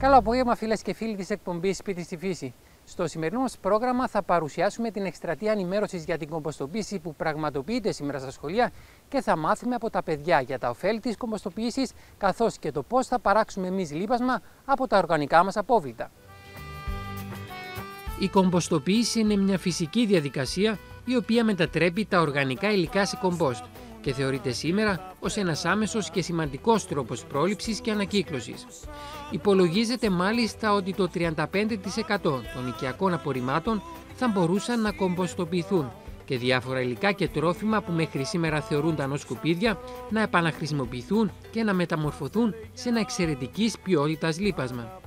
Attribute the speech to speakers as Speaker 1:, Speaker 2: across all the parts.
Speaker 1: Καλό απόγευμα, φίλες και φίλοι της εκπομπής Σπίτι στη Φύση. Στο σημερινό μας πρόγραμμα θα παρουσιάσουμε την εκστρατεία ενημέρωσης για την κομποστοποίηση που πραγματοποιείται σήμερα στα σχολεία και θα μάθουμε από τα παιδιά για τα ωφέλη της κομποστοποίησης, καθώς και το πώς θα παράξουμε εμείς λίπασμα από τα οργανικά μας απόβλητα. Η κομποστοποίηση είναι μια φυσική διαδικασία η οποία μετατρέπει τα οργανικά υλικά σε κομπόστ και θεωρείται σήμερα ως ένας άμεσος και σημαντικός τρόπος πρόληψης και ανακύκλωσης. Υπολογίζεται μάλιστα ότι το 35% των οικιακών απορριμμάτων θα μπορούσαν να κομποστοποιηθούν και διάφορα υλικά και τρόφιμα που μέχρι σήμερα θεωρούνταν ως σκουπίδια να επαναχρησιμοποιηθούν και να μεταμορφωθούν σε ένα εξαιρετικής ποιότητας λίπασμα.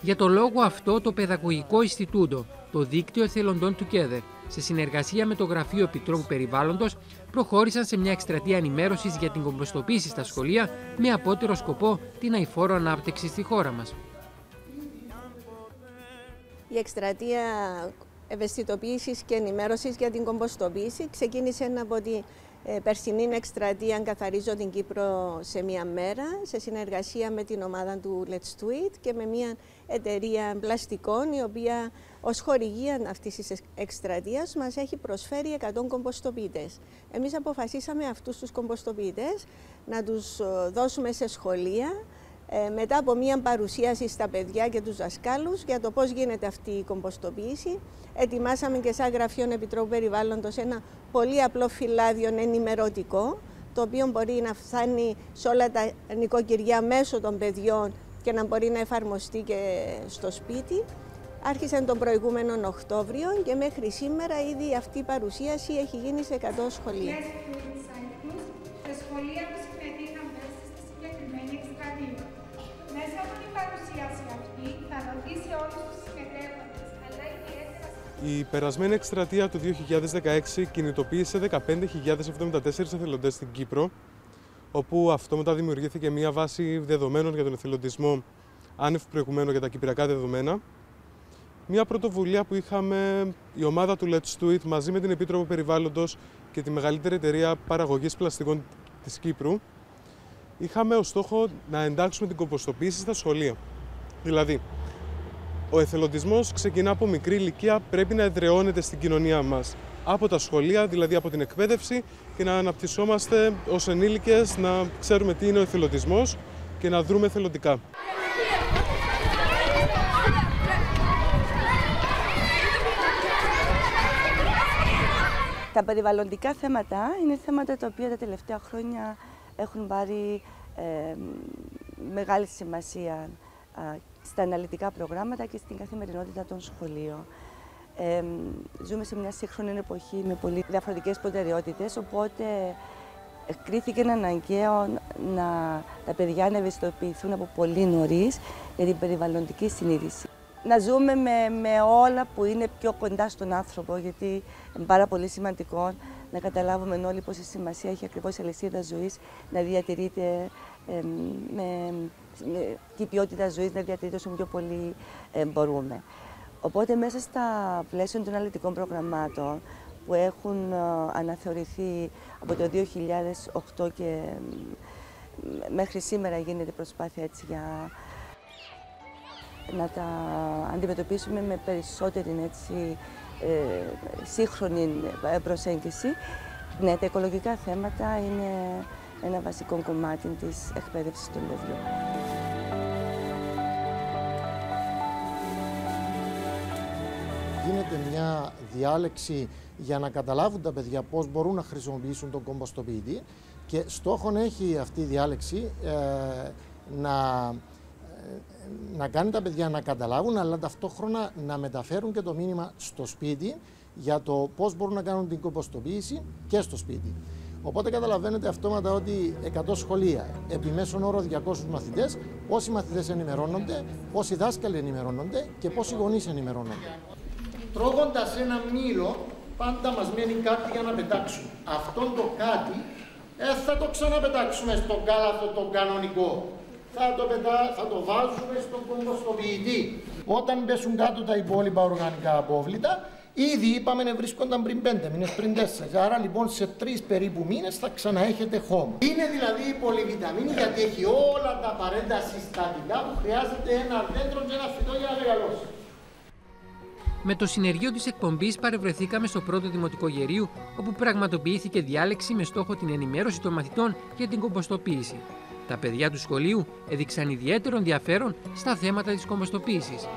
Speaker 1: Για το λόγο αυτό, το Παιδαγωγικό Ινστιτούτο, το Δίκτυο Εθελοντών Together, σε συνεργασία με το Γραφείο Επιτρόπου Περιβάλλοντος, προχώρησαν σε μια εκστρατεία ενημέρωσης για την κομποστοποίηση στα σχολεία με απότερο σκοπό την αειφόρο ανάπτυξη στη χώρα μας.
Speaker 2: Η εκστρατεία ευαισθητοποίησης και ενημέρωσης για την κομποστοποίηση ξεκίνησε από την περσινή εκστρατεία «Καθαρίζω την Κύπρο σε μία μέρα», σε συνεργασία με την ομάδα του Let's Do It και με μια εταιρεία πλαστικών, η οποία ως χορηγία αυτής της εκστρατείας μας έχει προσφέρει 100 κομποστοποιητές. Εμείς αποφασίσαμε αυτούς τους κομποστοποιητές να τους δώσουμε σε σχολεία, μετά από μια παρουσίαση στα παιδιά και τους δασκάλους για το πώς γίνεται αυτή η κομποστοποίηση. Ετοιμάσαμε και σαν Γραφείο Επιτρόπου Περιβάλλοντος ένα πολύ απλό φυλάδιο ενημερωτικό, το οποίο μπορεί να φτάνει σε όλα τα νοικοκυριά μέσω των παιδιών και να μπορεί να εφαρμοστεί και στο σπίτι. Άρχισε τον προηγούμενο Οκτώβριο και μέχρι σήμερα ήδη αυτή η παρουσίαση έχει γίνει σε 100 σχολεία.
Speaker 3: Τα σχολεία που συμμετείχαν μέσα στη συγκεκριμένη εκστρατεία. Μέσα από την παρουσίαση αυτή θα ρωτήσει όλους τους συμμετέχοντες, αλλά ιδιαίτερα...
Speaker 4: Η περασμένη εκστρατεία του 2016 κινητοποίησε 15.074 εθελοντές στην Κύπρο, όπου αυτόματα δημιουργήθηκε μια βάση δεδομένων για τον εθελοντισμό άνευ προηγουμένου για τα κυπριακά δεδομένα. Μια πρωτοβουλία που είχαμε η ομάδα του Let's Do It μαζί με την Επίτροπο Περιβάλλοντος και τη μεγαλύτερη εταιρεία παραγωγής πλαστικών της Κύπρου. Είχαμε ως στόχο να εντάξουμε την κομποστοποίηση στα σχολεία. Δηλαδή, ο εθελοντισμός ξεκινά από μικρή ηλικία, πρέπει να εδραιώνεται στην κοινωνία μας. Από τα σχολεία, δηλαδή από την εκπαίδευση, και να αναπτυσσόμαστε ως ενήλικες, να ξέρουμε τι είναι ο εθελοντισμός και να δρούμε εθελοντικά.
Speaker 5: Τα περιβαλλοντικά θέματα είναι θέματα τα οποία τα τελευταία χρόνια έχουν πάρει μεγάλη σημασία στα αναλυτικά προγράμματα και στην καθημερινότητα των σχολείων. Ζούμε σε μια σύγχρονη εποχή με πολύ διαφορετικές προτεραιότητες, οπότε κρίθηκε αναγκαίο τα παιδιά να ευαισθητοποιηθούν από πολύ νωρίς για την περιβαλλοντική συνείδηση. Να ζούμε με όλα που είναι πιο κοντά στον άνθρωπο, γιατί είναι πάρα πολύ σημαντικό να καταλάβουμε όλοι πόση σημασία έχει ακριβώς η αλυσίδα ζωής, να διατηρείται και η ποιότητα ζωής να διατηρείται όσο πιο πολύ μπορούμε. Οπότε μέσα στα πλαίσια των αναλυτικών προγραμμάτων που έχουν αναθεωρηθεί από το 2008 και μέχρι σήμερα γίνεται προσπάθεια έτσι για να τα αντιμετωπίσουμε με περισσότερη έτσι, σύγχρονη προσέγγιση. Ναι, τα οικολογικά θέματα είναι ένα βασικό κομμάτι της εκπαίδευσης των παιδιών.
Speaker 6: Γίνεται μια διάλεξη για να καταλάβουν τα παιδιά πώς μπορούν να χρησιμοποιήσουν τον κομποστοποιητή και στόχον έχει αυτή η διάλεξη να κάνει τα παιδιά να καταλάβουν, αλλά ταυτόχρονα να μεταφέρουν και το μήνυμα στο σπίτι για το πώς μπορούν να κάνουν την κομποστοποίηση και στο σπίτι. Οπότε καταλαβαίνετε αυτόματα ότι 100 σχολεία, επί μέσον όρο 200 μαθητές, πόσοι μαθητές ενημερώνονται, πόσοι δάσκαλοι ενημερώνονται και πόσοι γονείς ενημερώνονται.
Speaker 7: Τρώγοντας ένα μήλο, πάντα μας μένει κάτι για να πετάξουμε. Αυτό το κάτι θα το ξαναπετάξουμε στον κάλαθο τον κανονικό. Θα το βάζουμε στον κομποστοποιητή. Όταν πέσουν κάτω τα υπόλοιπα οργανικά απόβλητα, Ήδη είπαμε βρίσκονταν πριν 5 μήνες, πριν 4. Άρα λοιπόν σε 3 περίπου μήνες θα ξαναέχετε χώμα. Είναι δηλαδή η πολυβιταμίνη γιατί έχει όλα τα απαραίτητα συστατικά που χρειάζεται ένα δέντρο και ένα φυτό για να μεγαλώσει.
Speaker 1: Με το συνεργείο της εκπομπής παρευρεθήκαμε στο πρώτο Δημοτικό Γερίου, όπου πραγματοποιήθηκε διάλεξη με στόχο την ενημέρωση των μαθητών για την κομποστοποίηση. Τα παιδιά του σχολείου έδειξαν ιδιαίτερο ενδιαφέρον στα θέματα της κομποστοποίησης.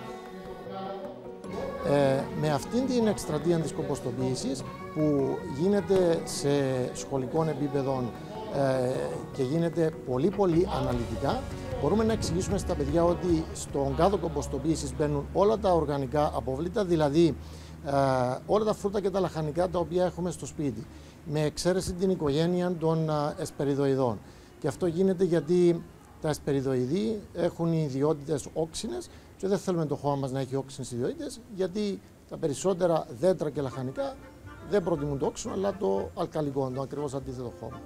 Speaker 6: Με αυτήν την εκστρατεία της κομποστοποίησης που γίνεται σε σχολικών επίπεδων και γίνεται πολύ αναλυτικά, μπορούμε να εξηγήσουμε στα παιδιά ότι στον κάδο κομποστοποίησης μπαίνουν όλα τα οργανικά απόβλητα, δηλαδή όλα τα φρούτα και τα λαχανικά τα οποία έχουμε στο σπίτι, με εξαίρεση την οικογένεια των εσπεριδοειδών. Και αυτό γίνεται γιατί τα εσπεριδοειδή έχουν ιδιότητες όξινες και δεν θέλουμε το χώμα μας να έχει όξινες ιδιότητες, γιατί τα περισσότερα δέντρα και λαχανικά δεν προτιμούν το όξινο, αλλά το αλκαλικό, το ακριβώς αντίθετο χώμα.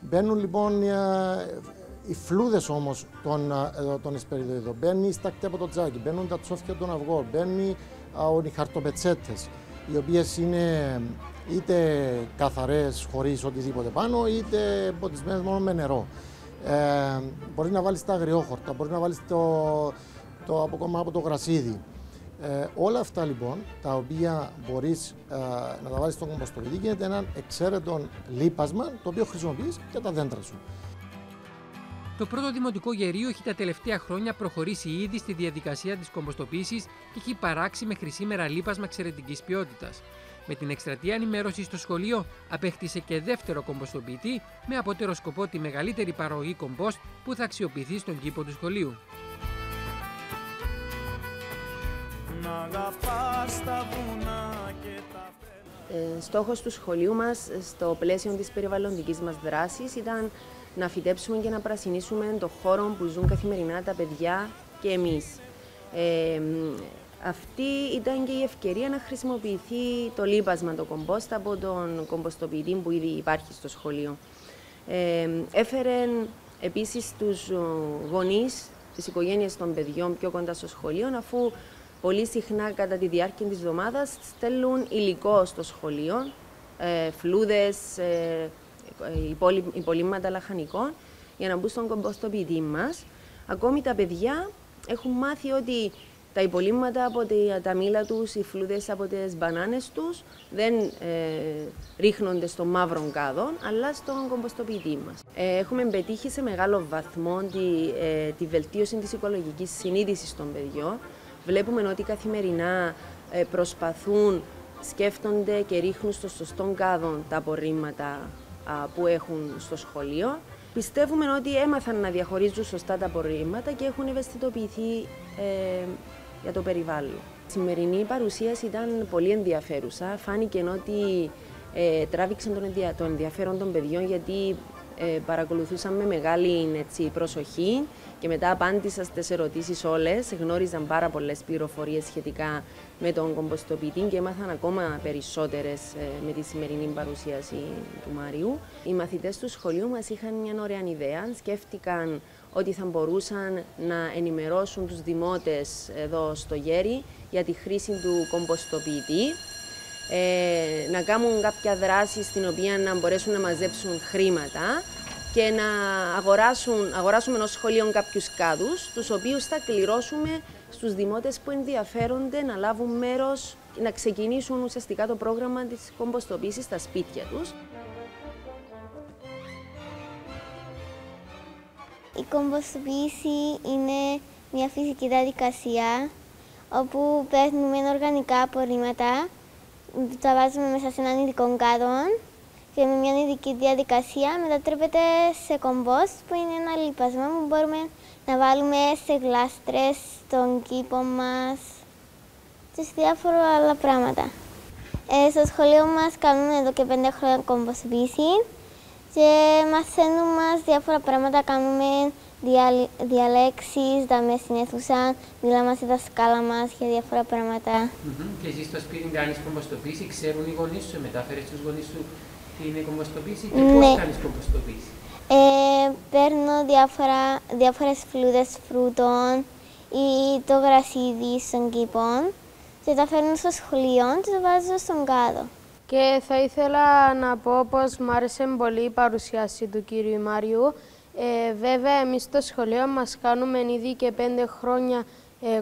Speaker 6: Μπαίνουν λοιπόν οι φλούδες όμως των εσπεριδοειδών, μπαίνει η στακτή από το τζάκι, μπαίνουν τα τσόφια των αυγών, μπαίνουν οι χαρτοπετσέτες, οι οποίες είναι είτε καθαρές χωρίς οτιδήποτε πάνω, είτε ποτισμένες μόνο με νερό. Μπορεί να βάλεις τα αγριόχορτα, μπορεί να βάλεις το αποκόμμα από το γρασίδι. Όλα αυτά λοιπόν, τα οποία μπορείς να τα βάλεις στον κομποστοποιητή, γίνεται έναν εξαίρετο λίπασμα, το οποίο χρησιμοποιείς για τα δέντρα σου.
Speaker 1: Το πρώτο Δημοτικό Γερίο έχει τα τελευταία χρόνια προχωρήσει ήδη στη διαδικασία της κομποστοποίησης και έχει παράξει μέχρι σήμερα λίπασμα εξαιρετικής ποιότητας. Με την εκστρατεία ενημέρωσης στο σχολείο απέκτησε και δεύτερο κομποστοποιητή, με απότερο σκοπό τη μεγαλύτερη παραγωγή κομπόστ που θα αξιοποιηθεί στον κήπο του σχολείου.
Speaker 8: Στόχος του σχολείου μας, στο πλαίσιο της περιβαλλοντικής μας δράσης, ήταν να φυτέψουμε και να πρασινίσουμε το χώρο που ζουν καθημερινά τα παιδιά και εμείς. Αυτή ήταν και η ευκαιρία να χρησιμοποιηθεί το λίπασμα, το κομπόστ, από τον κομποστοποιητή που ήδη υπάρχει στο σχολείο. Έφερε επίσης τους γονείς, τις οικογένειες των παιδιών πιο κοντά στο σχολείο, αφού πολύ συχνά κατά τη διάρκεια της εβδομάδας στέλνουν υλικό στο σχολείο, φλούδες, υπολείμματα λαχανικών, για να μπουν στον κομποστοποιητή μας. Ακόμη τα παιδιά έχουν μάθει ότι τα υπολείμματα από τα μήλα τους, οι φλούδες από τις μπανάνες τους, δεν ρίχνονται στο μαύρο κάδο, αλλά στον κομποστοποιητή μας. Έχουμε πετύχει σε μεγάλο βαθμό τη βελτίωση της οικολογικής συνείδησης των παιδιών. Βλέπουμε ότι καθημερινά προσπαθούν, σκέφτονται και ρίχνουν στο σωστό κάδο τα απορρίμματα που έχουν στο σχολείο. Πιστεύουμε ότι έμαθαν να διαχωρίζουν σωστά τα απορρίμματα και έχουν ευαισθητοποιηθεί για το περιβάλλον. Η σημερινή παρουσίαση ήταν πολύ ενδιαφέρουσα. Φάνηκε ότι τράβηξε το ενδιαφέρον των παιδιών, γιατί παρακολουθούσαν με μεγάλη προσοχή και μετά απάντησα στις ερωτήσεις όλες. Γνώριζαν πάρα πολλές πληροφορίες σχετικά με τον κομποστοποιητή και έμαθαν ακόμα περισσότερες με τη σημερινή παρουσίαση του Μάριου. Οι μαθητές του σχολείου μας είχαν μια ωραία ιδέα. Σκέφτηκαν ότι θα μπορούσαν να ενημερώσουν τους δημότες εδώ στο Γέρι για τη χρήση του κομποστοποιητή, να κάνουν κάποια δράση στην οποία να μπορέσουν να μαζέψουν χρήματα και να αγοράσουμε ενός σχολείο κάποιους κάδους, τους οποίους θα κληρώσουμε στους δημότες που ενδιαφέρονται να λάβουν μέρος, να ξεκινήσουν ουσιαστικά το πρόγραμμα της κομποστοποίησης στα σπίτια τους.
Speaker 9: Η κομποστοποίηση είναι μια φυσική διαδικασία όπου παίρνουμε οργανικά απορρίμματα, τα βάζουμε μέσα σε έναν ειδικό κάδο και με μια ειδική διαδικασία μετατρέπεται σε κομπόστ, που είναι ένα λίπασμα που μπορούμε να βάλουμε σε γλάστρες, στον κήπο μας και σε διάφορα άλλα πράγματα. Στο σχολείο μας κάνουμε εδώ και 5 χρόνια κομποστοποίηση και μαθαίνουμε διάφορα πράγματα, κάνουμε διαλέξεις, δάμε στην αίθουσα, μιλάμε στη δασκάλα μας για διάφορα πράγματα.
Speaker 1: Και εσύ στο σπίτι κάνεις κομποστοποίηση, ξέρουν οι γονείς σου, μετάφερες στους γονείς σου τι είναι κομποστοποίηση και πώς κάνεις κομποστοποίηση?
Speaker 9: Παίρνω διάφορες φλούδες φρούτων ή το γρασίδι στον κήπο και και τα φέρνω στο σχολείο, τις βάζω στον κάδο.
Speaker 10: Και θα ήθελα να πω πως μου άρεσε πολύ η παρουσίαση του κύριου Μάριου. Βέβαια, εμείς στο σχολείο μας κάνουμε ήδη και 5 χρόνια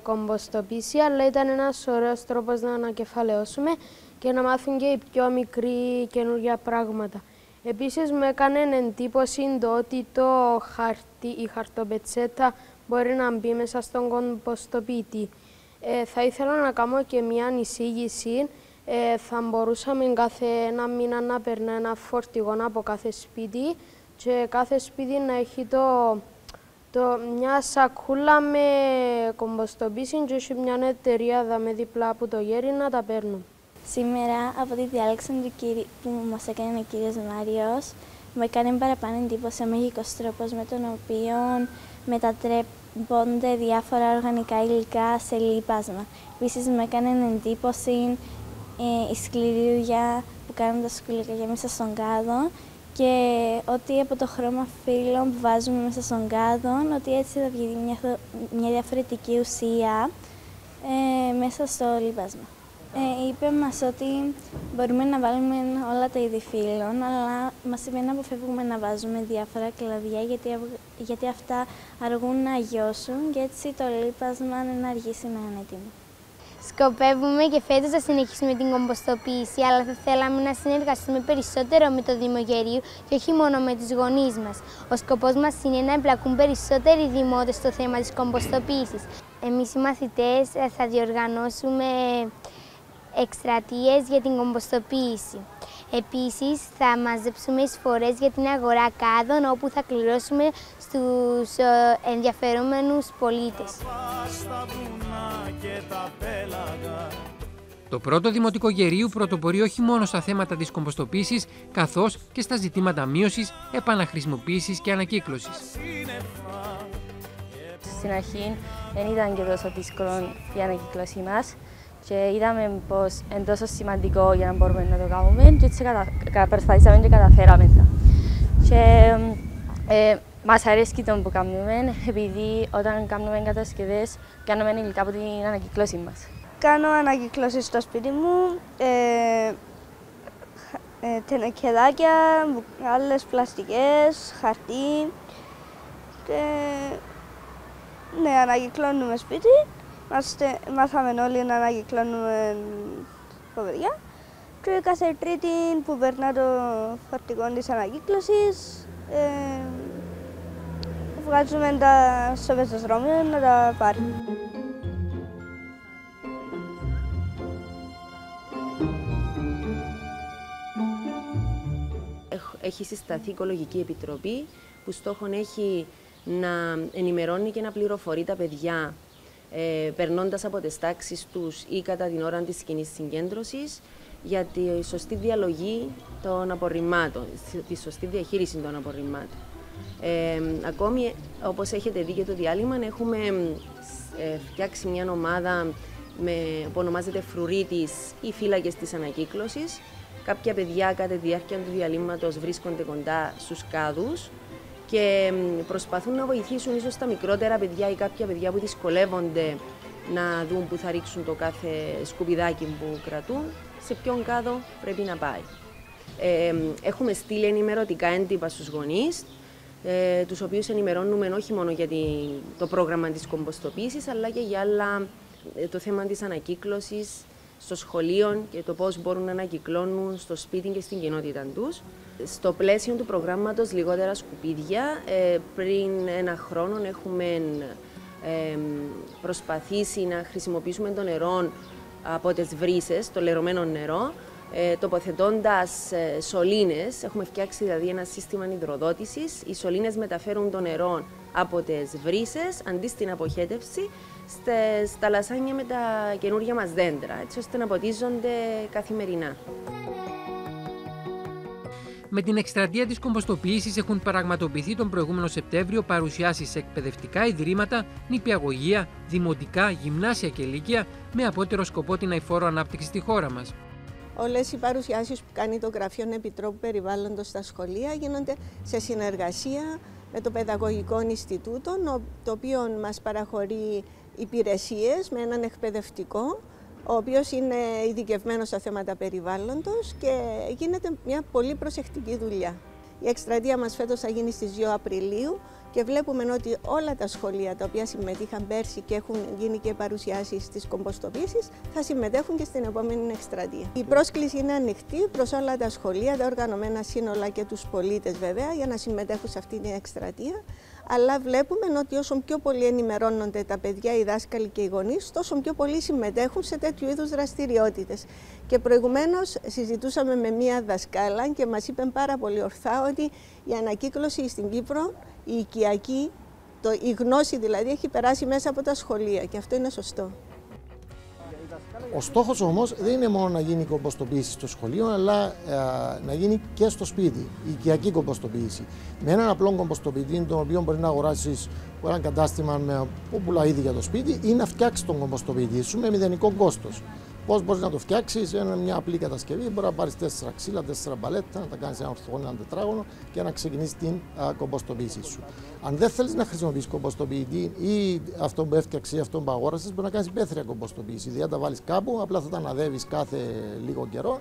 Speaker 10: κομποστοποίηση, αλλά ήταν ένας ωραίος τρόπος να ανακεφαλαιώσουμε και να μάθουν και οι πιο μικροί καινούργια πράγματα. Επίσης, μου έκανε εντύπωση το ότι η χαρτοπετσέτα μπορεί να μπει μέσα στον κομποστοποιητή. Θα ήθελα να κάνω και μια εισήγηση. Θα μπορούσαμε κάθε ένα μήνα να περνά ένα φορτηγό από κάθε σπίτι και κάθε σπίτι να έχει μια σακούλα με κομποστοποίηση και έχει μια εταιρεία με διπλά από το γέρι να τα παίρνουν.
Speaker 9: Σήμερα, από τη διάλεξη που μας έκανε ο κύριος Μάριος, μου έκανε παραπάνω εντύπωση ο μαγικός τρόπος με τον οποίο μετατρέπονται διάφορα οργανικά υλικά σε λίπασμα. Επίσης, μου έκανε εντύπωση η σκληρή δουλειά που κάνουν τα σκουλίκια μέσα στον κάδο και ότι από το χρώμα φύλλων που βάζουμε μέσα στον κάδο, ότι έτσι θα βγει μια διαφορετική ουσία μέσα στο λίπασμα. Είπε μας ότι μπορούμε να βάλουμε όλα τα είδη φύλλων, αλλά μας είπε να αποφεύγουμε να βάζουμε διάφορα κλαδιά, γιατί αυτά αργούν να γιώσουν και έτσι το λίπασμα να αργήσει να είναι έτοιμο.
Speaker 11: Σκοπεύουμε και φέτος να συνεχίσουμε την κομποστοποίηση, αλλά θα θέλαμε να συνεργαστούμε περισσότερο με το Δήμο Γερίου και όχι μόνο με τους γονείς μας. Ο σκοπός μας είναι να εμπλακούν περισσότεροι δημότες στο θέμα της κομποστοποίησης. Εμείς οι μαθητές θα διοργανώσουμε εκστρατείες για την κομποστοποίηση. Επίσης, θα μαζέψουμε εισφορές για την αγορά κάδων, όπου θα κληρώσουμε στους ενδιαφερόμενους πολίτες.
Speaker 1: Το πρώτο Δημοτικό Γερίου πρωτοπορεί όχι μόνο στα θέματα της κομποστοποίησης, καθώς και στα ζητήματα μείωσης, επαναχρησιμοποίησης και ανακύκλωσης.
Speaker 12: Στην αρχή δεν ήταν και τόσο δύσκολο η ανακύκλωση μας και είδαμε πως είναι τόσο σημαντικό για να μπορούμε να το κάνουμε και έτσι προσπαθήσαμε και καταφέραμε τα. Και μας αρέσει το που κάνουμε, επειδή όταν κάνουμε κατασκευές κάνουμε υλικά από την ανακύκλωση μας.
Speaker 10: Κάνω ανακύκλωση στο σπίτι μου, τενεκεδάκια, άλλες πλαστικές, χαρτί και ναι, ανακυκλώνουμε σπίτι. Μάθαμε όλοι να ανακυκλώνουμε κοβεριά και κάθε Τρίτη που περνά το φορτηγό της ανακύκλωσης βγάζουμε τα στο πεζοδρόμιο να τα πάρει.
Speaker 8: Έχει συσταθεί Οικολογική Επιτροπή που στόχον έχει να ενημερώνει και να πληροφορεί τα παιδιά περνώντας από τις τάξεις τους ή κατά την ώρα της κοινής συγκέντρωσης για τη σωστή διαλογή των απορριμμάτων, τη σωστή διαχείριση των απορριμμάτων. Ακόμη, όπως έχετε δει και το διάλειμμα, έχουμε φτιάξει μια ομάδα που ονομάζεται Φρουρίτης ή Φύλακες της Ανακύκλωσης. Κάποια παιδιά κατά τη διάρκεια του διαλύματος βρίσκονται κοντά στους κάδους και προσπαθούν να βοηθήσουν ίσως τα μικρότερα παιδιά ή κάποια παιδιά που δυσκολεύονται να δουν που θα ρίξουν το κάθε σκουπιδάκι που κρατούν, σε ποιον κάδο πρέπει να πάει. Έχουμε στείλει ενημερωτικά έντυπα στους γονείς, τους οποίους ενημερώνουμε όχι μόνο για το πρόγραμμα της κομποστοποίησης, αλλά και για το θέμα της ανακύκλωσης στο σχολείο και το πώς μπορούν να ανακυκλώνουν στο σπίτι και στην κοινότητα τους. Στο πλαίσιο του προγράμματος Λιγότερα Σκουπίδια, πριν 1 χρόνο έχουμε προσπαθήσει να χρησιμοποιήσουμε το νερό από τις βρύσες, το λερωμένο νερό, τοποθετώντας σωλήνες. Έχουμε φτιάξει δηλαδή ένα σύστημα υδροδότησης. Οι σωλήνες μεταφέρουν το νερό από τις βρύσες, αντί στην αποχέτευση, στα λασάνια με τα καινούργια μας δέντρα, έτσι ώστε να ποτίζονται καθημερινά.
Speaker 1: Με την εκστρατεία της κομποστοποίησης έχουν πραγματοποιηθεί τον προηγούμενο Σεπτέμβριο παρουσιάσεις σε εκπαιδευτικά ιδρύματα, νηπιαγωγεία, δημοτικά, γυμνάσια και λύκεια, με απότερο σκοπό την αειφόρο ανάπτυξη στη χώρα μας.
Speaker 2: Όλες οι παρουσιάσεις που κάνει το Γραφείο Επιτρόπου Περιβάλλοντος στα σχολεία γίνονται σε συνεργασία με το Παιδαγωγικό Ινστιτούτο, το οποίο μας παραχωρεί υπηρεσίες με έναν εκπαιδευτικό ο οποίος είναι ειδικευμένος στα θέματα περιβάλλοντος και γίνεται μια πολύ προσεκτική δουλειά. Η εκστρατεία μας φέτος θα γίνει στις 2 Απριλίου και βλέπουμε ότι όλα τα σχολεία τα οποία συμμετείχαν πέρσι και έχουν γίνει και παρουσιάσεις της κομποστοποίησης θα συμμετέχουν και στην επόμενη εκστρατεία. Η πρόσκληση είναι ανοιχτή προς όλα τα σχολεία, τα οργανωμένα σύνολα και τους πολίτες βέβαια για να συμμετέχουν σε αυτή την εκστρατεία. Αλλά βλέπουμε ότι όσο πιο πολύ ενημερώνονται τα παιδιά, οι δάσκαλοι και οι γονείς, τόσο πιο πολύ συμμετέχουν σε τέτοιου είδους δραστηριότητες. Και προηγουμένως συζητούσαμε με μία δασκάλα και μας είπε πάρα πολύ ορθά ότι η ανακύκλωση στην Κύπρο, η οικιακή, η γνώση δηλαδή, έχει περάσει μέσα από τα σχολεία και αυτό είναι σωστό.
Speaker 6: Ο στόχος όμως δεν είναι μόνο να γίνει η κομποστοποίηση στο σχολείο, αλλά να γίνει και στο σπίτι, η οικιακή κομποστοποίηση. Με έναν απλό κομποστοποιητή, τον οποίο μπορεί να αγοράσεις από ένα κατάστημα που πουλά ήδη για το σπίτι, ή να φτιάξεις τον κομποστοποιητή σου με μηδενικό κόστος. Πώς μπορείς να το φτιάξεις? Είναι μια απλή κατασκευή. Μπορεί να πάρεις 4 ξύλα, 4 μπαλέτα, να τα κάνεις ένα ορθογώνιο, ένα τετράγωνο και να ξεκινήσεις την κομποστοποίηση σου. Αν δεν θέλεις να χρησιμοποιήσεις κομποστοποιητή ή αυτό που έφτιαξες ή αυτό που αγόρασες, μπορεί να κάνεις υπαίθρια κομποστοποίηση. Δηλαδή, τα βάλεις κάπου, απλά θα τα αναδεύεις κάθε λίγο καιρό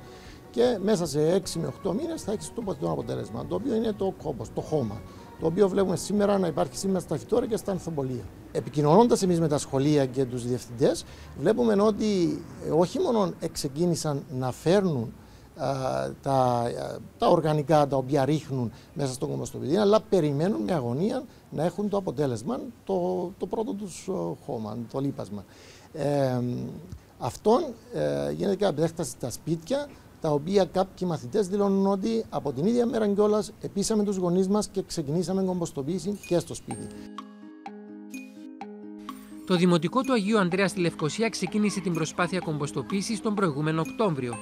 Speaker 6: και μέσα σε 6 με 8 μήνες θα έχεις το αποτέλεσμα, το οποίο είναι το κόμποστ, το χώμα. Το οποίο βλέπουμε σήμερα να υπάρχει σήμερα στα φυτόρια και στα ανθοπολία. Επικοινωνώντας εμείς με τα σχολεία και τους διευθυντές, βλέπουμε ότι όχι μόνο ξεκίνησαν να φέρνουν τα οργανικά τα οποία ρίχνουν μέσα στο κομποστοποιητή, αλλά περιμένουν με αγωνία να έχουν το αποτέλεσμα, το πρώτο τους χώμα, το λίπασμα. Αυτό γίνεται και επέκταση στα σπίτια, τα οποία κάποιοι μαθητές δηλώνουν ότι από την ίδια μέρα κιόλας επίσαμε τους γονείς μας και ξεκινήσαμε κομποστοποίηση και στο σπίτι.
Speaker 1: Το Δημοτικό του Αγίου Ανδρέα στη Λευκοσία ξεκίνησε την προσπάθεια κομποστοποίησης τον προηγούμενο Οκτώβριο.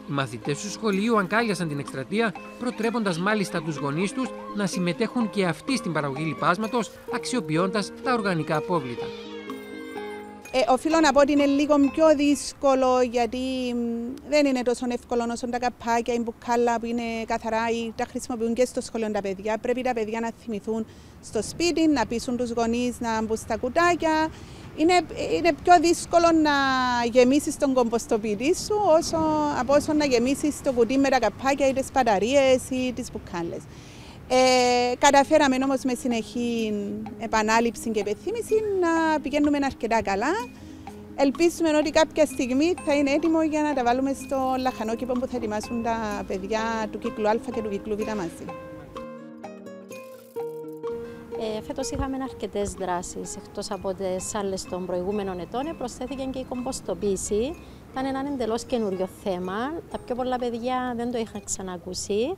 Speaker 1: Οι μαθητές του σχολείου αγκάλιασαν την εκστρατεία, προτρέποντας μάλιστα τους γονείς τους να συμμετέχουν και αυτοί στην παραγωγή λιπάσματος, αξιοποιώντας τα οργανικά απόβλητα.
Speaker 3: Οφείλω να πω ότι είναι λίγο πιο δύσκολο, γιατί δεν είναι τόσο εύκολο όσο τα καπάκια, η μπουκάλα που είναι καθαρά ή τα χρησιμοποιούν και στο σχολείο τα παιδιά. Πρέπει τα παιδιά να θυμηθούν στο σπίτι, να πείσουν τους γονείς να μπουν στα κουτάκια. Είναι πιο δύσκολο να γεμίσεις τον κομποστοποιητή σου από όσο να γεμίσεις το κουτί με τα καπάκια ή τις μπαταρίες ή τις μπουκάλες. Καταφέραμε όμως με συνεχή επανάληψη και επιθύμηση να πηγαίνουμε αρκετά καλά. Ελπίζουμε ότι κάποια στιγμή θα είναι έτοιμο για να τα βάλουμε στο λαχανόκηπο που θα ετοιμάσουν τα παιδιά του κύκλου Α και του κύκλου Β μαζί.
Speaker 13: Φέτος είχαμε αρκετές δράσεις. Εκτός από τις άλλες των προηγούμενων ετών, προσθέθηκε και η κομποστοποίηση. Ήταν ένα εντελώς καινούριο θέμα. Τα πιο πολλά παιδιά δεν το είχαν ξανακούσει.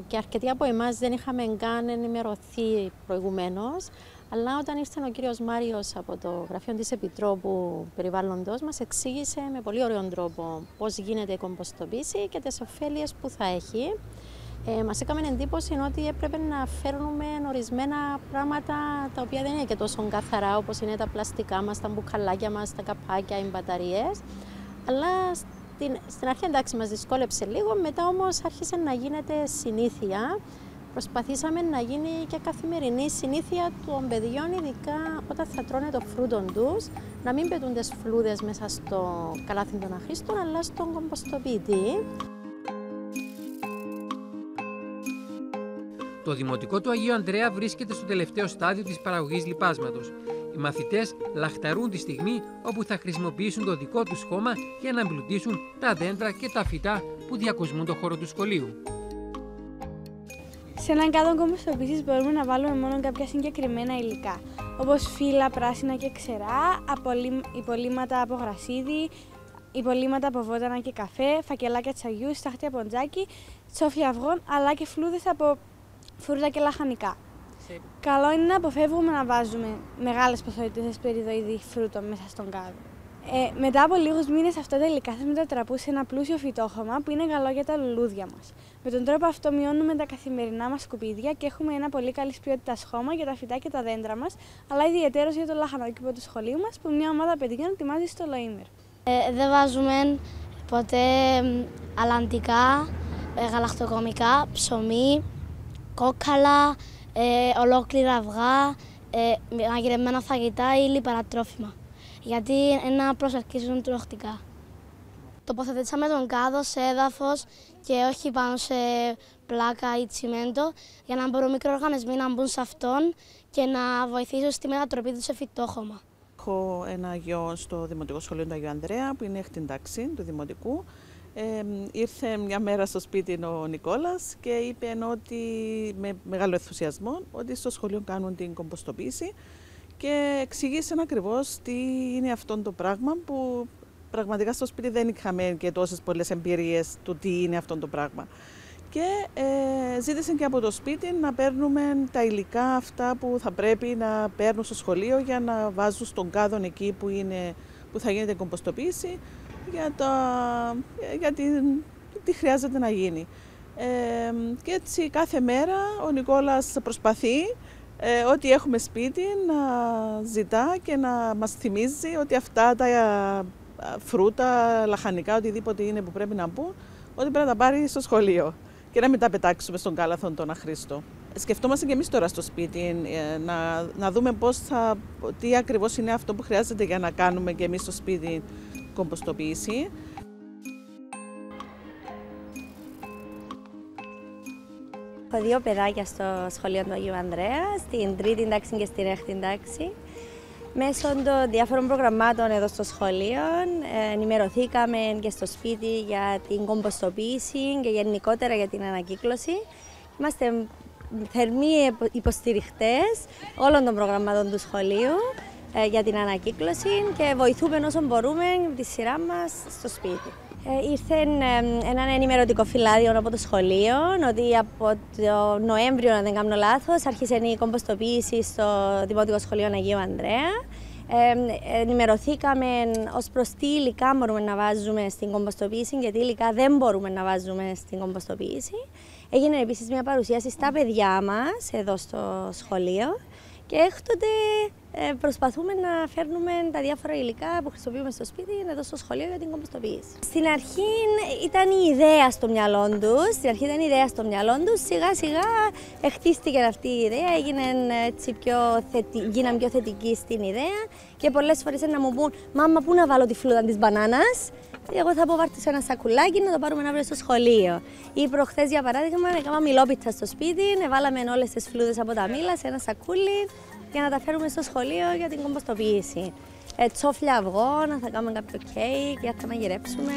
Speaker 13: Και αρκετοί από εμάς δεν είχαμε καν ενημερωθεί προηγουμένως, αλλά όταν ήρθε ο κύριος Μάριος από το γραφείο της Επιτρόπου Περιβάλλοντος μας εξήγησε με πολύ ωραίο τρόπο πώς γίνεται η κομποστοποίηση και τις ωφέλειες που θα έχει. Μας έκαμε εντύπωση ότι έπρεπε να φέρνουμε ορισμένα πράγματα τα οποία δεν είναι και τόσο καθαρά, όπως είναι τα πλαστικά μας, τα μπουκαλάκια μας, τα καπάκια, οι μπαταρίες, αλλά στην αρχή εντάξει μας δυσκόλεψε λίγο, μετά όμως άρχισε να γίνεται συνήθεια. Προσπαθήσαμε να γίνει και καθημερινή συνήθεια των παιδιών, ειδικά όταν θα τρώνε το φρούτο τους, να μην πετούν τις φλούδες μέσα στο καλάθι των αχρήστων, αλλά στον κομποστοποιητή.
Speaker 1: Το Δημοτικό του Αγίου Ανδρέα βρίσκεται στο τελευταίο στάδιο της παραγωγής λιπάσματος. Οι μαθητές λαχταρούν τη στιγμή όπου θα χρησιμοποιήσουν το δικό τους χώμα για να εμπλουτίσουν τα δέντρα και τα φυτά που διακοσμούν το χώρο του σχολείου.
Speaker 14: Σε έναν κάδο κομποστοποίησης μπορούμε να βάλουμε μόνο κάποια συγκεκριμένα υλικά, όπως φύλλα, πράσινα και ξερά, υπολείμματα από γρασίδι, υπολείμματα από βότανα και καφέ, φακελάκια τσαγιού, στάχτη από τζάκι, τσόφια αυγών, αλλά και φλούδες από φρούτα και λαχανικά. Καλό είναι να αποφεύγουμε να βάζουμε μεγάλες ποσότητες περιδοειδή φρούτων μέσα στον κάδο. Μετά από λίγους μήνες αυτά τα υλικά θα μετατραπούν σε ένα πλούσιο φυτόχωμα που είναι καλό για τα λουλούδια μας. Με τον τρόπο αυτό μειώνουμε τα καθημερινά μας σκουπίδια και έχουμε ένα πολύ καλής ποιότητας χώμα για τα φυτά και τα δέντρα μας, αλλά ιδιαιτέρως για το λαχανόκηπο του σχολείου μας που μια ομάδα παιδιών ετοιμάζει στο Λοήμερ.
Speaker 11: Δεν βάζουμε ποτέ αλαντικά, γαλακτοκομικά, ψωμί, κόκκαλα, ολόκληρα αυγά, μαγειρεμένα φαγητά ή λιπαρά τρόφιμα. γιατί να προσαρκίζουν τροχτικά. Τοποθετήσαμε τον κάδο σε έδαφος και όχι πάνω σε πλάκα ή τσιμέντο, για να μπορούν μικροοργανισμοί να μπουν σε αυτόν και να βοηθήσουν στη μετατροπή του σε φυτόχωμα.
Speaker 15: Έχω ένα γιο στο Δημοτικό Σχολείο του Αγίου Ανδρέα, που είναι έκτη τάξη του Δημοτικού. Ήρθε μια μέρα στο σπίτι ο Νικόλας και είπε ότι, με μεγάλο ενθουσιασμό, ότι στο σχολείο κάνουν την κομποστοποίηση και εξηγήσε ακριβώς τι είναι αυτό το πράγμα, που πραγματικά στο σπίτι δεν είχαμε και τόσες πολλές εμπειρίες του τι είναι αυτό το πράγμα. Και ζήτησε και από το σπίτι να παίρνουμε τα υλικά αυτά που θα πρέπει να παίρνουν στο σχολείο για να βάζουν στον κάδον εκεί που θα γίνεται κομποστοποίηση, για τι χρειάζεται να γίνει. Και έτσι κάθε μέρα ο Νικόλας προσπαθεί ό,τι έχουμε σπίτι να ζητά και να μας θυμίζει ότι αυτά τα φρούτα, λαχανικά, οτιδήποτε είναι που πρέπει να μπουν, ότι πρέπει να τα πάρει στο σχολείο και να μην τα πετάξουμε στον κάλαθο τον αχρήστο. Σκεφτόμαστε και εμείς τώρα στο σπίτι να δούμε τι ακριβώς είναι αυτό που χρειάζεται για να κάνουμε και εμείς στο σπίτι κομποστοποίηση.
Speaker 16: Έχω δύο παιδάκια στο σχολείο του Αγίου Ανδρέα, στην τρίτη τάξη και στην έκτη τάξη. Μέσω των διάφορων προγραμμάτων εδώ στο σχολείο ενημερωθήκαμε και στο σπίτι για την κομποστοποίηση και γενικότερα για την ανακύκλωση. Είμαστε θερμοί υποστηριχτές όλων των προγραμμάτων του σχολείου για την ανακύκλωση και βοηθούμε όσο μπορούμε τη σειρά μας στο σπίτι. Ήρθε ένα ενημερωτικό φυλάδιο από το σχολείο ότι από το Νοέμβριο, αν δεν κάνω λάθος, άρχισε η κομποστοποίηση στο Δημοτικό Σχολείο Αγίου Ανδρέα. Ενημερωθήκαμε ως προς τι υλικά μπορούμε να βάζουμε στην κομποστοποίηση και τι υλικά δεν μπορούμε να βάζουμε στην κομποστοποίηση. Έγινε επίσης μια παρουσίαση στα παιδιά μας εδώ στο σχολείο και έκτοτε προσπαθούμε να φέρνουμε τα διάφορα υλικά που χρησιμοποιούμε στο σπίτι εδώ στο σχολείο για την κομποστοποίηση. Στην αρχή ήταν η ιδέα στο μυαλό τους, σιγά σιγά χτίστηκε αυτή η ιδέα, γίναν πιο θετικοί στην ιδέα και πολλές φορές να μου πούν «Μάμα, πού να βάλω τη φλούδα της μπανάνας?» Εγώ θα πω πάρτε σε ένα σακουλάκι να το πάρουμε αύριο στο σχολείο. Ή προχθές, για παράδειγμα, έκανα μιλόπιτσα στο σπίτι, βάλαμε όλες τις φλούδες από τα μήλα σε ένα σακούλι για να τα φέρουμε στο σχολείο για την κομποστοποίηση. Τσόφλια αυγών, θα κάνουμε κάποιο κέικ για να μαγειρέψουμε.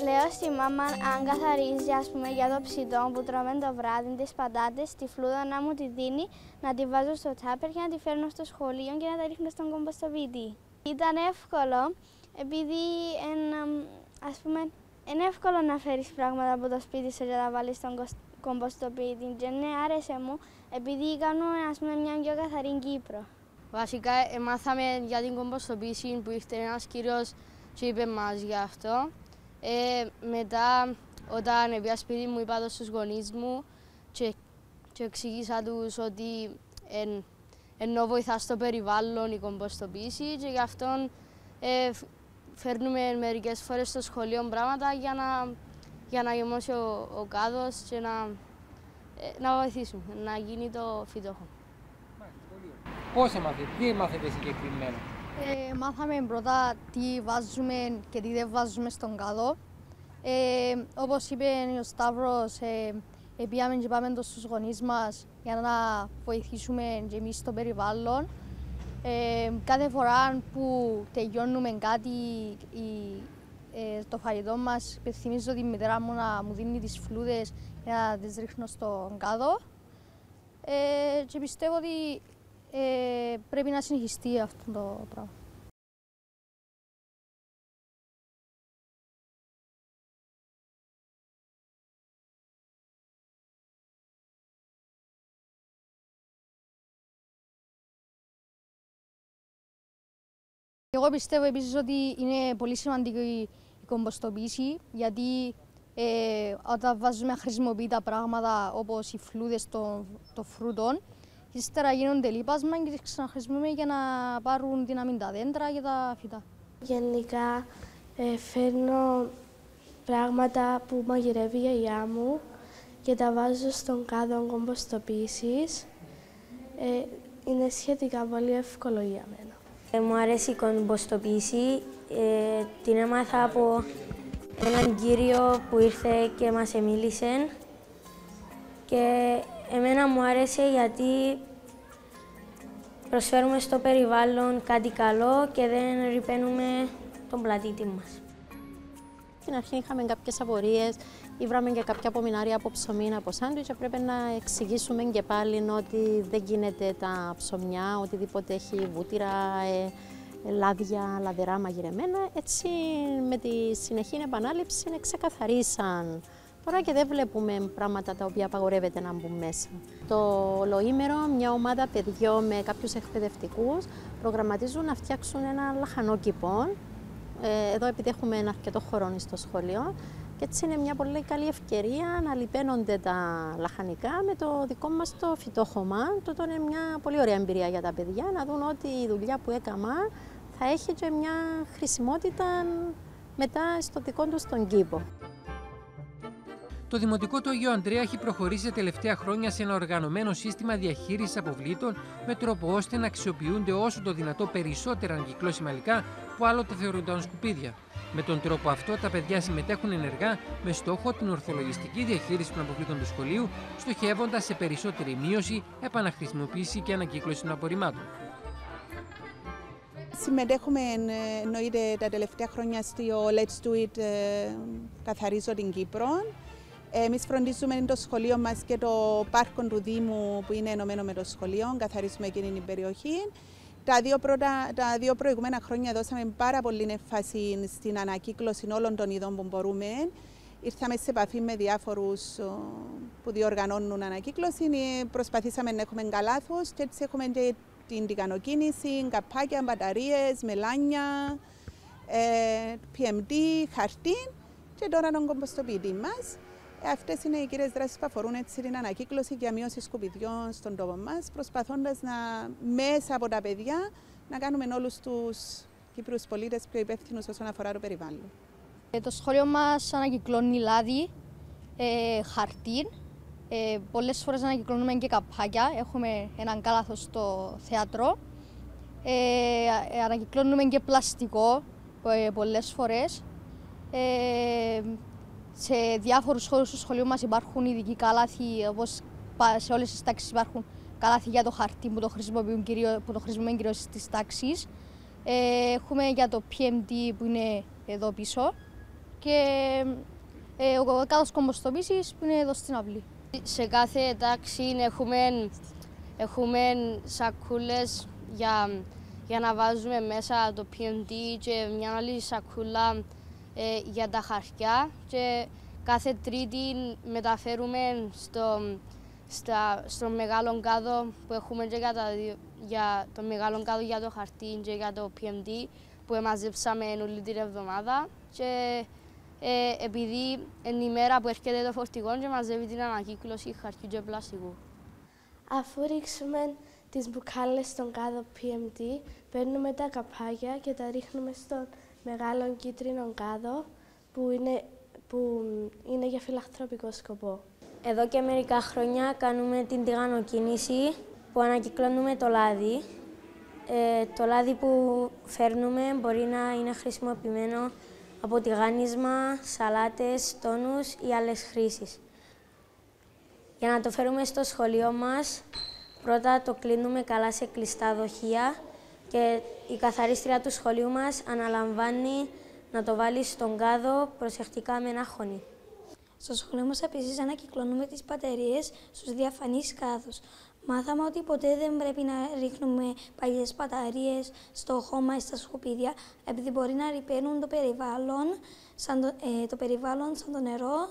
Speaker 11: Λέω στη μάμα αν καθαρίζει για το ψητό που τρώμε το βράδυ, τις πατάτες, τη φλούδα να μου τη δίνει, να τη βάζω στο τσάπερ και να τη φέρνω στο σχολείο και να τα ρίχνω στον κομποστοποιητή. Ήταν εύκολο επειδή είναι εύκολο να φέρεις πράγματα από το σπίτι σου και να βάλεις στον κομποστοποιητή και ναι, άρεσε μου επειδή κάνουμε μια πιο καθαρή Κύπρο.
Speaker 10: Βασικά μάθαμε για την κομποστοποίηση που ήρθε ένας κύριος και είπε μας για αυτό. Μετά, όταν πήγα σπίτι μου, είπα το στους γονείς μου και εξήγησα τους ότι ενώ βοηθά στο περιβάλλον η κομποστοποίηση και γι' αυτό φέρνουμε μερικές φορές στο σχολείο πράγματα για να γεμώσει ο κάδος και να βοηθήσουμε, να γίνει το φυτόχωμα.
Speaker 1: Πώς έμαθετε, τι μάθετε συγκεκριμένα?
Speaker 17: Μάθαμε πρώτα τι βάζουμε και τι δεν βάζουμε στον κάδο. Όπως είπε ο Σταύρος, πήγαμε και πάμε στους γονείς μας για να βοηθήσουμε και εμείς στο περιβάλλον. Κάθε φορά που τελειώνουμε κάτι το φαγητό μας, υπενθυμίζω τη μητέρα μου να μου δίνει τις φλούδες για να τις ρίχνω στον κάδο. Και πιστεύω ότι πρέπει να συνεχιστεί αυτό το πράγμα. Εγώ πιστεύω επίσης ότι είναι πολύ σημαντική η κομποστοποίηση, γιατί όταν βάζουμε αχρησιμοποιητά πράγματα όπως οι φλούδες των φρούτων, ύστερα γίνονται λίπασμα και τις ξαναχρησιμοποιούμε για να πάρουν δύναμη τα δέντρα και τα φυτά.
Speaker 11: Γενικά φέρνω πράγματα που μαγειρεύει η γιαγιά μου
Speaker 10: και τα βάζω στον κάδο κομποστοποίησης. Είναι σχετικά πολύ εύκολο για μένα.
Speaker 11: Μου αρέσει η κομποστοποίηση. Την έμαθα από έναν κύριο που ήρθε και μας μίλησε. Και εμένα μου άρεσε γιατί προσφέρουμε στο περιβάλλον κάτι καλό και δεν ρυπαίνουμε τον πλανήτη μας.
Speaker 13: Στην αρχή είχαμε κάποιες απορίες, βράμε και κάποια απομεινάρια από ψωμί, από σάντουιτς και πρέπει να εξηγήσουμε και πάλι ότι δεν γίνεται τα ψωμιά, οτιδήποτε έχει βούτυρα, λάδια, λαδερά μαγειρεμένα. Έτσι με τη συνεχή επανάληψη ξεκαθαρίσαν. Τώρα και δεν βλέπουμε πράγματα τα οποία απαγορεύεται να μπουν μέσα. Το ολοήμερο μια ομάδα παιδιών με κάποιους εκπαιδευτικούς προγραμματίζουν να φτιάξουν ένα λαχανόκηπο. Εδώ επειδή έχουμε ένα αρκετό χρόνο στο σχολείο και έτσι είναι μια πολύ καλή ευκαιρία να λιπαίνονται τα λαχανικά με το δικό μας το φυτόχωμα. Τούτο είναι μια πολύ ωραία εμπειρία για τα παιδιά να δουν ότι η δουλειά που έκανα θα έχει και μια χρησιμότητα μετά στο δικό τους τον κήπο.
Speaker 1: Το Δημοτικό του Αγίου Ανδρέα έχει προχωρήσει τα τελευταία χρόνια σε ένα οργανωμένο σύστημα διαχείρισης αποβλήτων με τρόπο ώστε να αξιοποιούνται όσο το δυνατό περισσότερα ανακυκλώσιμα υλικά που άλλοτε θεωρούνταν σκουπίδια. Με τον τρόπο αυτό, τα παιδιά συμμετέχουν ενεργά με στόχο την ορθολογιστική διαχείριση των αποβλήτων του σχολείου, στοχεύοντας σε περισσότερη μείωση, επαναχρησιμοποίηση και ανακύκλωση των απορριμμάτων.
Speaker 3: Συμμετέχουμε εννοείται τα τελευταία χρόνια στο Let's Do It καθαρίζω την Κύπρο. Εμείς φροντίζουμε το σχολείο μας και το πάρκο του Δήμου που είναι ενωμένο με το σχολείο, καθαρίζουμε εκείνη την περιοχή. Τα δύο προηγούμενα χρόνια δώσαμε πάρα πολύ έμφαση στην ανακύκλωση όλων των ειδών που μπορούμε. Ήρθαμε σε επαφή με διάφορους που διοργανώνουν ανακύκλωση, προσπαθήσαμε να έχουμε καλάθος και έτσι έχουμε και την τικανοκίνηση, καπάκια, μπαταρίες, μελάνια, PMD, χαρτί και τώρα τον κομποστοποιητή μας. Αυτές είναι οι κύριες δράσεις που αφορούν έτσι την ανακύκλωση και μείωση σκουπιδιών στον τόπο μας, προσπαθώντας μέσα από τα παιδιά να κάνουμε όλους τους Κύπριους πολίτες πιο υπεύθυνους όσον αφορά το περιβάλλον.
Speaker 17: Το σχολείο μας ανακυκλώνει λάδι, χαρτί. Πολλές φορές ανακυκλώνουμε και καπάκια. Έχουμε έναν κάλαθο στο θέατρο. Ανακυκλώνουμε και πλαστικό πολλές φορές. Σε διάφορους χώρους του σχολείου μας υπάρχουν ειδικοί κάλαθοι, όπως σε όλες τις τάξεις υπάρχουν κάλαθοι για το χαρτί που το χρησιμοποιούμε κυρίως στις τάξεις. Έχουμε για το PMD που είναι εδώ πίσω και ο κάδος κομποστοποίησης που είναι εδώ στην αυλή.
Speaker 10: Σε κάθε τάξη έχουμε σακούλες για να βάζουμε μέσα το PMD και μια άλλη σακούλα για τα χαρτιά και κάθε Τρίτη μεταφέρουμε στο μεγάλο κάδο που έχουμε και για το μεγάλο κάδο για το χαρτί και για το PMD που μαζέψαμε όλη την εβδομάδα και επειδή είναι η μέρα που έρχεται το φορτηγό και μαζεύει την ανακύκλωση χαρτιού και πλαστικού.
Speaker 18: Αφού ρίξουμε τις μπουκάλες στον κάδο PMD, παίρνουμε τα καπάκια και τα ρίχνουμε στον μεγάλο κίτρινο κάδο που είναι για φιλανθρωπικό σκοπό.
Speaker 11: Εδώ και μερικά χρόνια κάνουμε την τηγανοκίνηση που ανακυκλώνουμε το λάδι. Το λάδι που φέρνουμε μπορεί να είναι χρησιμοποιημένο από τηγάνισμα, σαλάτες, τόνους ή άλλες χρήσεις. Για να το φέρουμε στο σχολείο μας, πρώτα το κλείνουμε καλά σε κλειστά δοχεία και η καθαρίστρια του σχολείου μας αναλαμβάνει να το βάλει στον κάδο προσεκτικά με ένα χωνί.
Speaker 18: Στο σχολείο μας επίσης ανακυκλώνουμε τις μπαταρίες στους διαφανείς κάδους. Μάθαμε ότι ποτέ δεν πρέπει να ρίχνουμε παλιές μπαταρίες στο χώμα ή στα σκουπίδια, επειδή μπορεί να ρυπαίνουν το περιβάλλον σαν το νερό,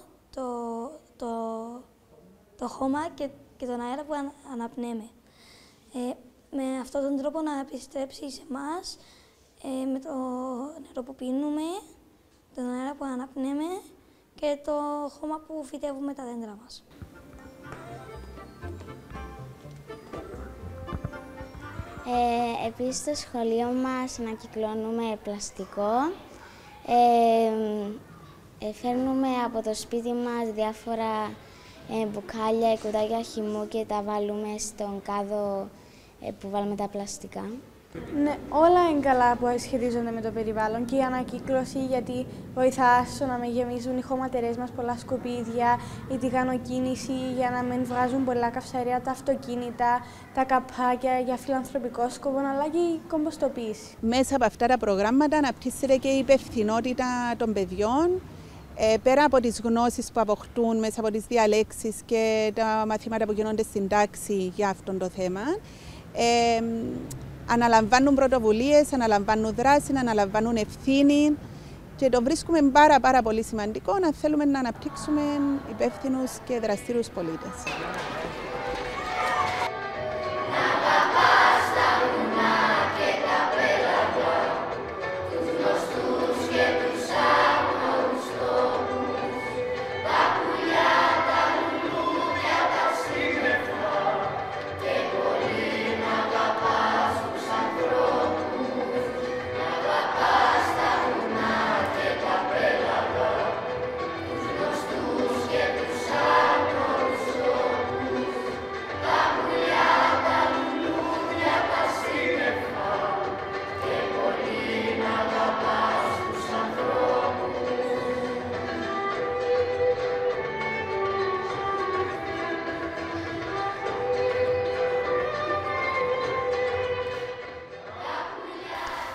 Speaker 18: το χώμα και τον αέρα που αναπνέμε. Με αυτόν τον τρόπο να επιστρέψει σε εμάς με το νερό που πίνουμε, τον αέρα που αναπνέμε και το χώμα που φυτεύουμε τα δέντρα μας.
Speaker 9: Επίσης στο σχολείο μας ανακυκλώνουμε πλαστικό. Φέρνουμε από το σπίτι μας διάφορα μπουκάλια, κουτάκια χυμού και τα βάλουμε στον κάδο που βάλουμε τα πλαστικά.
Speaker 14: Ναι, όλα είναι καλά που σχετίζονται με το περιβάλλον και η ανακύκλωση, γιατί βοηθά στο να μην γεμίζουν οι χωματερές μας πολλά σκουπίδια, η τηγανοκίνηση για να μην βγάζουν πολλά καυσαέρια τα αυτοκίνητα, τα καπάκια για φιλανθρωπικό σκοπό, αλλά και η κομποστοποίηση.
Speaker 3: Μέσα από αυτά τα προγράμματα αναπτύσσεται και η υπευθυνότητα των παιδιών, πέρα από τις γνώσεις που αποκτούν μέσα από τις διαλέξεις και τα μαθήματα που γίνονται στην τάξη για αυτό το θέμα. Αναλαμβάνουν πρωτοβουλίες, αναλαμβάνουν δράση, αναλαμβάνουν ευθύνη και το βρίσκουμε πάρα πολύ σημαντικό αν θέλουμε να αναπτύξουμε υπεύθυνους και δραστήριους πολίτες.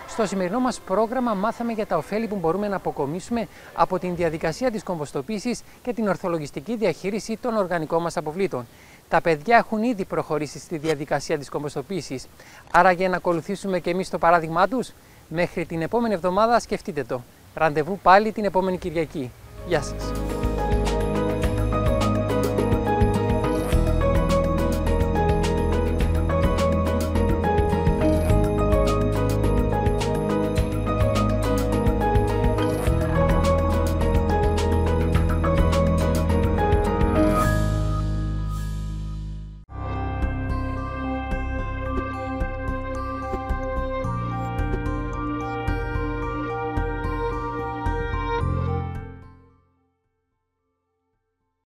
Speaker 1: Στο σημερινό μας πρόγραμμα μάθαμε για τα ωφέλη που μπορούμε να αποκομίσουμε από την διαδικασία της κομποστοποίησης και την ορθολογιστική διαχείριση των οργανικών μας αποβλήτων. Τα παιδιά έχουν ήδη προχωρήσει στη διαδικασία της κομποστοποίησης, άρα για να ακολουθήσουμε και εμείς το παράδειγμά τους, μέχρι την επόμενη εβδομάδα σκεφτείτε το. Ραντεβού πάλι την επόμενη Κυριακή. Γεια σας.